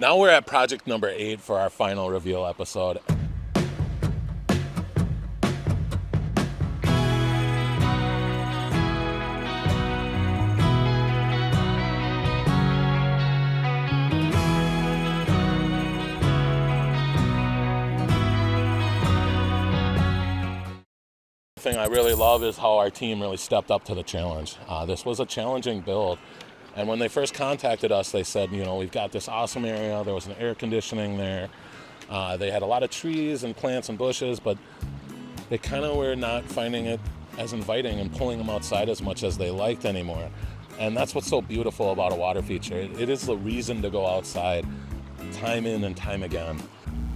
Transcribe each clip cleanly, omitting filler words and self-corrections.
Now we're at project number 8 for our final reveal episode. The thing I really love is how our team really stepped up to the challenge. This was a challenging build, and when they first contacted us, they said, we've got this awesome area. There was an air conditioning there. They had a lot of trees and plants and bushes, but they kind of were not finding it as inviting and pulling them outside as much as they liked anymore. And that's what's so beautiful about a water feature. It is the reason to go outside time in and time again.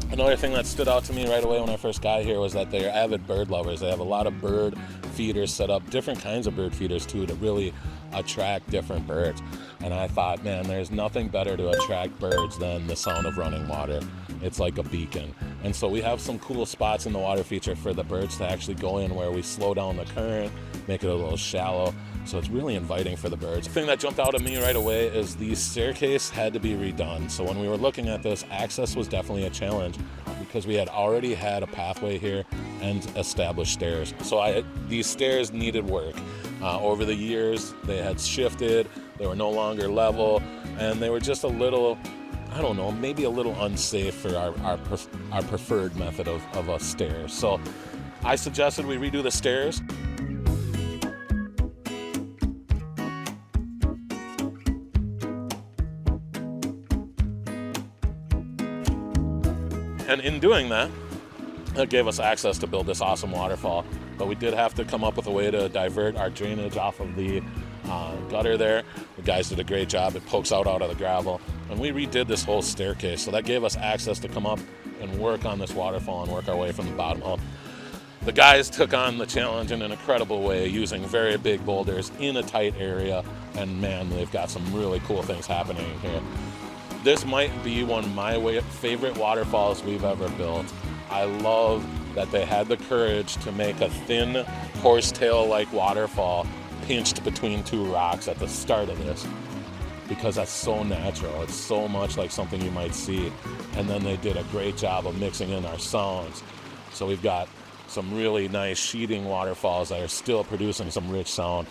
Another thing that stood out to me right away when I first got here was that they're avid bird lovers. They have a lot of bird feeders set up, different kinds of bird feeders too, to really attract different birds. And I thought, man, there's nothing better to attract birds than the sound of running water. It's like a beacon. And so we have some cool spots in the water feature for the birds to actually go in, where we slow down the current, make it a little shallow. So it's really inviting for the birds. The thing that jumped out at me right away is the staircase had to be redone. So when we were looking at this, access was definitely a challenge because we had already had a pathway here and established stairs. So these stairs needed work. Over the years, they had shifted, they were no longer level, and they were just a little, I don't know, maybe a little unsafe for our preferred method of a stair. So I suggested we redo the stairs. And in doing that, it gave us access to build this awesome waterfall. But we did have to come up with a way to divert our drainage off of the gutter there. The guys did a great job. It pokes out of the gravel. And we redid this whole staircase. So that gave us access to come up and work on this waterfall and work our way from the bottom up. The guys took on the challenge in an incredible way, using very big boulders in a tight area. And man, they've got some really cool things happening here. This might be one of my favorite waterfalls we've ever built. I love that they had the courage to make a thin horsetail-like waterfall pinched between two rocks at the start of this, because that's so natural. It's so much like something you might see. And then they did a great job of mixing in our sounds. So we've got some really nice sheeting waterfalls that are still producing some rich sound.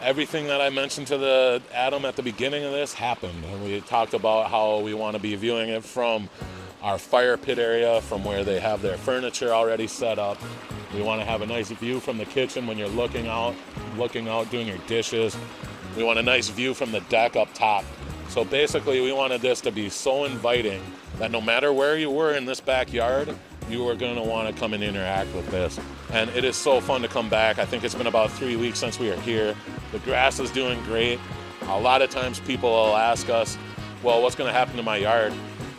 Everything that I mentioned to Adam at the beginning of this happened. And we talked about how we want to be viewing it from our fire pit area, from where they have their furniture already set up. We want to have a nice view from the kitchen when you're looking out, doing your dishes. We want a nice view from the deck up top. So basically, we wanted this to be so inviting that no matter where you were in this backyard, you are going to want to come and interact with this. And it is so fun to come back. I think it's been about 3 weeks since we are here. The grass is doing great. A lot of times people will ask us, well, what's going to happen to my yard?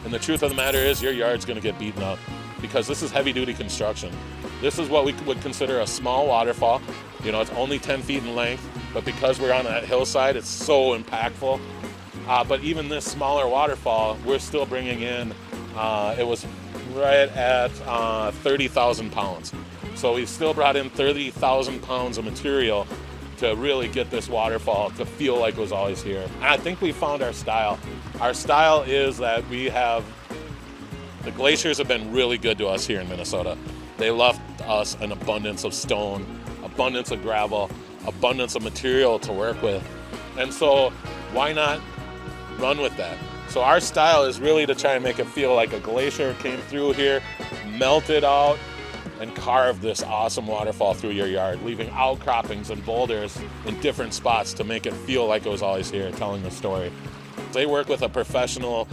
And the truth of the matter is your yard's going to get beaten up, because this is heavy duty construction. This is what we would consider a small waterfall. It's only 10 feet in length, but because we're on that hillside, it's so impactful. But even this smaller waterfall, we're still bringing in, it was right at 30,000 pounds. So we still brought in 30,000 pounds of material to really get this waterfall to feel like it was always here. And I think we found our style. Our style is that the glaciers have been really good to us here in Minnesota. They left us an abundance of stone, abundance of gravel, abundance of material to work with. And so why not run with that? So our style is really to try and make it feel like a glacier came through here, melted out, and carved this awesome waterfall through your yard, leaving outcroppings and boulders in different spots to make it feel like it was always here, telling the story. They work with a professional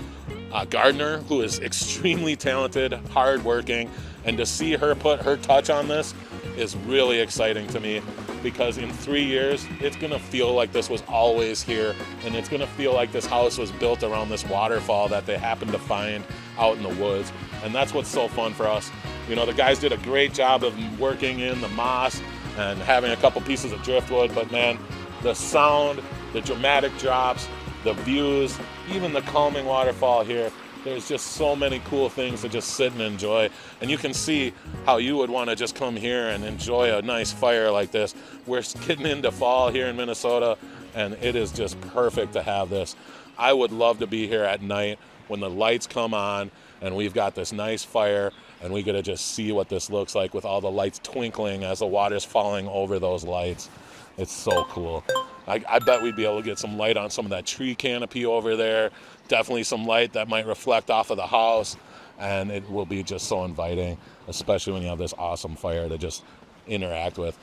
gardener who is extremely talented, hardworking, and to see her put her touch on this is really exciting to me, because in 3 years, it's gonna feel like this was always here, and it's gonna feel like this house was built around this waterfall that they happened to find out in the woods. And that's what's so fun for us. The guys did a great job of working in the moss and having a couple pieces of driftwood, but man, the sound, the dramatic drops, the views, even the calming waterfall here. There's just so many cool things to just sit and enjoy. And you can see how you would want to just come here and enjoy a nice fire like this. We're getting into fall here in Minnesota, and it is just perfect to have this. I would love to be here at night when the lights come on and we've got this nice fire and we get to just see what this looks like with all the lights twinkling as the water's falling over those lights. It's so cool. I bet we'd be able to get some light on some of that tree canopy over there. Definitely some light that might reflect off of the house. And it will be just so inviting, especially when you have this awesome fire to just interact with.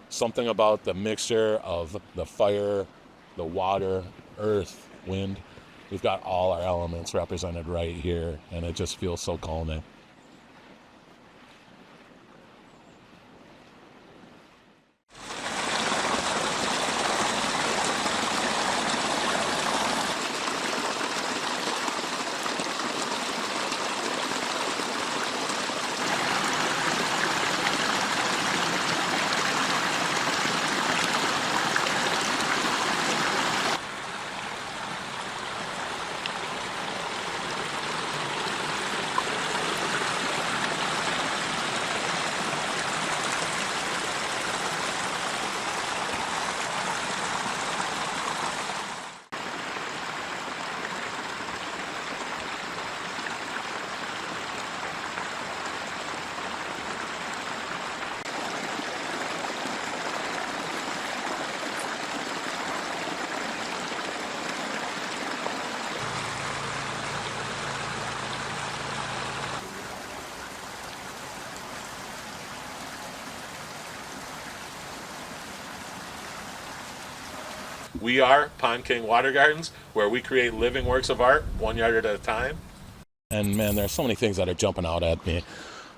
Something about the mixture of the fire, the water, earth, wind. We've got all our elements represented right here, and it just feels so calming. We are Pond King Water Gardens, where we create living works of art, 1 yard at a time. And man, there's so many things that are jumping out at me.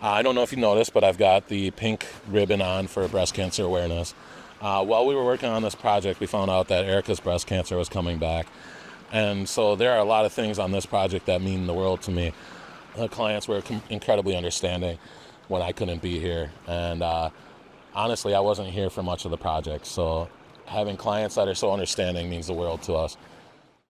I don't know if you noticed, but I've got the pink ribbon on for breast cancer awareness. While we were working on this project, we found out that Erica's breast cancer was coming back. And so there are a lot of things on this project that mean the world to me. The clients were incredibly understanding when I couldn't be here. And honestly, I wasn't here for much of the project. So having clients that are so understanding means the world to us.